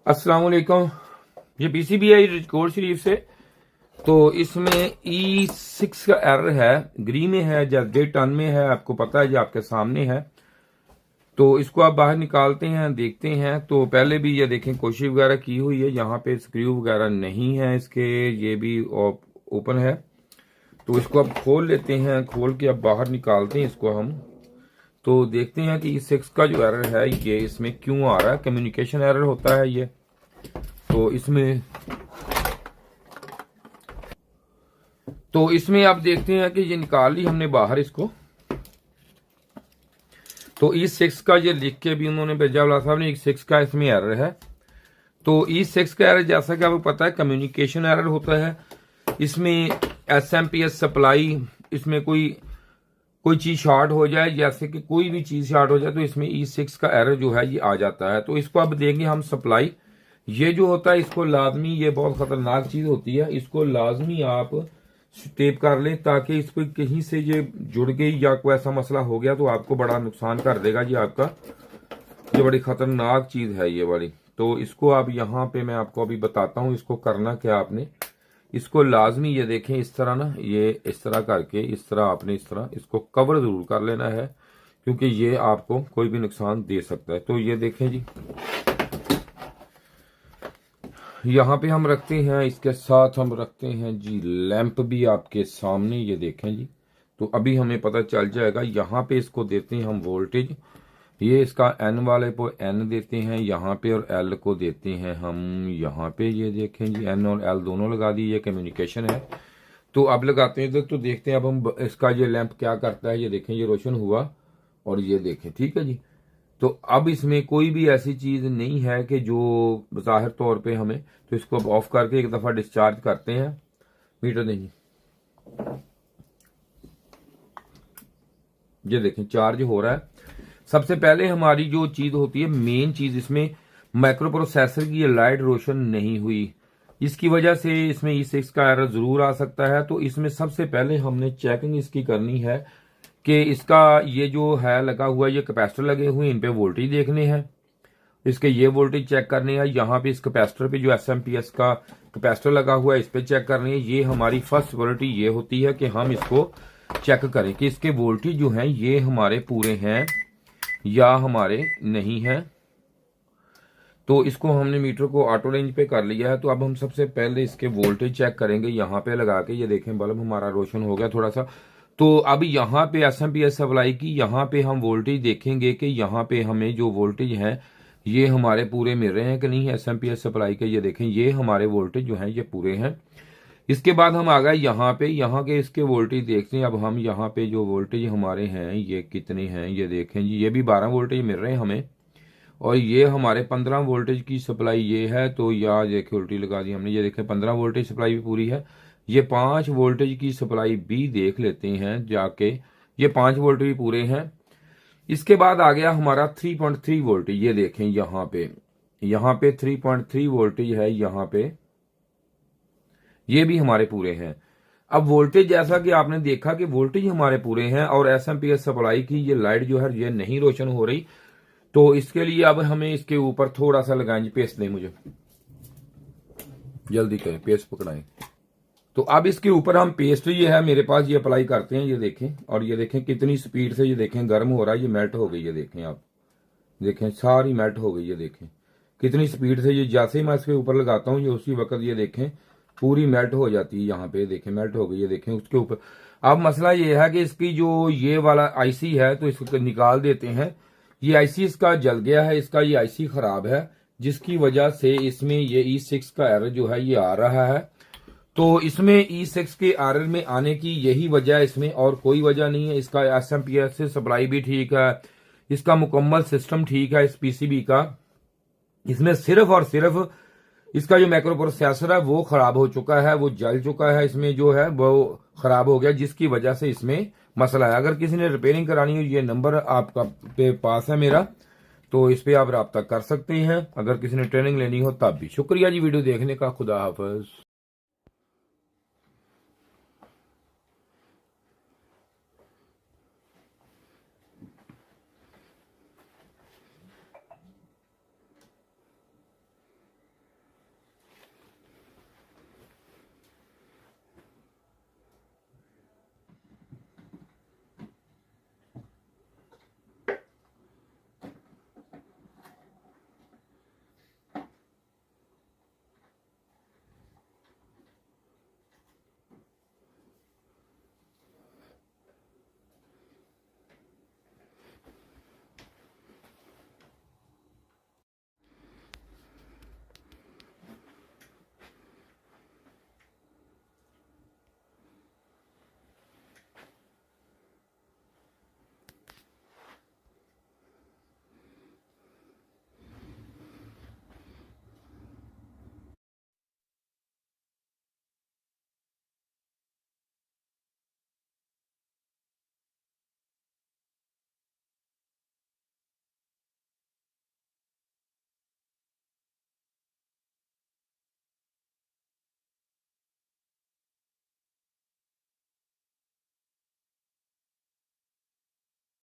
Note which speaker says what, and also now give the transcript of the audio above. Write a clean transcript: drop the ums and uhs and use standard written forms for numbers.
Speaker 1: अस्सलाम वालेकुम। ये पीसीबीआई रिकॉर्ड शरीफ से तो इसमें E6 का एरर है, ग्री में है, जर्जे टन में है, आपको पता है, ये आपके सामने है। तो इसको आप बाहर निकालते हैं, देखते हैं। तो पहले भी ये देखें कोशिश वगैरह की हुई है, यहाँ पे स्क्रू वगैरह नहीं है इसके, ये भी ओपन है। तो इसको आप खोल लेते हैं, खोल के अब बाहर निकालते हैं इसको हम। तो देखते हैं कि E6 का जो एरर है ये इसमें क्यों आ रहा है। कम्युनिकेशन एरर होता है ये। तो इसमें आप देखते हैं कि ये निकाल ली हमने बाहर इसको। तो E6 का ये लिख के भी उन्होंने भेजा, वाला साहब ने, E6 का इसमें एरर है। तो E6 का एरर जैसा कि आपको पता है कम्युनिकेशन एरर होता है। इसमें SMP सप्लाई, इसमें कोई चीज शॉर्ट हो जाए, जैसे कि कोई भी चीज शॉर्ट हो जाए, तो इसमें E6 का एरर जो है ये आ जाता है। तो इसको अब देंगे हम सप्लाई। ये जो होता है इसको लाजमी, ये बहुत खतरनाक चीज होती है, इसको लाजमी आप टेप कर लें, ताकि इसको कहीं से ये जुड़ गई या कोई ऐसा मसला हो गया तो आपको बड़ा नुकसान कर देगा ये आपका। ये बड़ी खतरनाक चीज है ये वाली। तो इसको आप यहाँ पे मैं आपको अभी बताता हूँ इसको करना क्या। आपने इसको लाजमी, ये देखें इस तरह ना, ये इस तरह करके, इस तरह आपने इस तरह इसको कवर जरूर कर लेना है, क्योंकि ये आपको कोई भी नुकसान दे सकता है। तो ये देखें जी, यहाँ पे हम रखते हैं, इसके साथ हम रखते हैं जी लैंप भी आपके सामने, ये देखें जी। तो अभी हमें पता चल जाएगा। यहाँ पे इसको देते हैं हम वोल्टेज, ये इसका N वाले को N देते हैं यहाँ पे, और L को देते हैं हम यहाँ पे। ये देखें जी, N और L दोनों लगा दी, ये कम्युनिकेशन है। तो अब लगाते हैं तो देखते हैं अब हम इसका ये लैंप क्या करता है। ये देखें, ये रोशन हुआ, और ये देखें, ठीक है जी। तो अब इसमें कोई भी ऐसी चीज नहीं है कि जो जाहिर तौर पे हमें, तो इसको अब ऑफ करके एक दफा डिस्चार्ज करते हैं। मीटर नहीं, ये देखें चार्ज हो रहा है। सबसे पहले हमारी जो चीज होती है, मेन चीज, इसमें माइक्रो प्रोसेसर की ये लाइट रोशन नहीं हुई, इसकी वजह से इसमें E6 का एरर जरूर आ सकता है। तो इसमें सबसे पहले हमने चेकिंग इसकी करनी है कि इसका ये जो है लगा हुआ, ये कैपेसिटर लगे हुए हैं, इन पे वोल्टेज देखने हैं, इसके ये वोल्टेज चेक करने हैं। यहाँ पे इस कैपेसिटर पे जो SMP का कैपेसिटर लगा हुआ है, इस पे चेक करनी है। ये हमारी फर्स्ट प्रायोरिटी ये होती है कि हम इसको चेक करें कि इसके वोल्टेज जो हैं ये हमारे पूरे हैं या हमारे नहीं है। तो इसको हमने मीटर को ऑटो रेंज पे कर लिया है। तो अब हम सबसे पहले इसके वोल्टेज चेक करेंगे यहाँ पे लगा के। ये देखें बल्ब हमारा रोशन हो गया थोड़ा सा। तो अब यहाँ पे SMP सप्लाई की, यहाँ पे हम वोल्टेज देखेंगे कि यहाँ पे हमें जो वोल्टेज है ये हमारे पूरे मिल रहे हैं कि नहीं SMP सप्लाई के। ये देखें, ये हमारे वोल्टेज जो हैं ये पूरे हैं। इसके बाद हम आ गए यहाँ पे, यहाँ के इसके वोल्टेज देखते हैं। अब हम यहाँ पे जो वोल्टेज हमारे हैं ये कितने हैं, ये देखें जी, ये भी 12 वोल्टेज मिल रहे हैं हमें, और ये हमारे 15 वोल्टेज की सप्लाई ये है। तो यहाँ देखे उल्टी लगा दी हमने, ये देखें 15 वोल्टेज सप्लाई भी पूरी है। ये 5 वोल्टेज की सप्लाई भी देख लेते हैं जाके, ये 5 वोल्ट भी पूरे हैं। इसके बाद आ गया हमारा 3.3 वोल्टेज, ये देखें यहाँ पे 3.3 वोल्टेज है यहाँ पे, ये भी हमारे पूरे हैं। अब वोल्टेज जैसा कि आपने देखा कि वोल्टेज हमारे पूरे हैं, और SMP सप्लाई की ये लाइट जो है ये नहीं रोशन हो रही। तो इसके लिए अब हमें इसके ऊपर थोड़ा सा लगाएंगे, पेस्ट दें मुझे, जल्दी करें, पेस्ट पकड़ाएं। तो अब इसके ऊपर हम पेस्ट, ये है मेरे पास, ये अप्लाई करते हैं। ये देखें, और ये देखें कितनी स्पीड से ये देखें गर्म हो रहा है, ये मेल्ट हो गई। ये देखें, आप देखें सारी मेल्ट हो गई। ये देखें कितनी स्पीड से, ये जैसे ही मैं इसके ऊपर लगाता हूँ ये उसी वक्त ये देखें पूरी मेल्ट हो जाती है। यहाँ पे देखें मेल्ट हो गई, ये देखें उसके ऊपर। अब मसला ये है कि इसकी जो ये वाला IC है, तो इसको निकाल देते हैं। ये IC इसका जल गया है, इसका ये IC खराब है, जिसकी वजह से इसमें ये E6 का एरर जो है ये आ रहा है। तो इसमें E6 के एरर में आने की यही वजह है, इसमें और कोई वजह नहीं है। इसका SMP से सप्लाई भी ठीक है, इसका मुकम्मल सिस्टम ठीक है इस PCB का। इसमें सिर्फ और सिर्फ इसका जो माइक्रो प्रोसेसर है वो खराब हो चुका है, वो जल चुका है, इसमें जो है वो खराब हो गया, जिसकी वजह से इसमें मसला है। अगर किसी ने रिपेयरिंग करानी हो, ये नंबर आपका पे पास है मेरा, तो इस पे आप रब्ता कर सकते हैं। अगर किसी ने ट्रेनिंग लेनी हो तब भी। शुक्रिया जी वीडियो देखने का। खुदा हाफिज।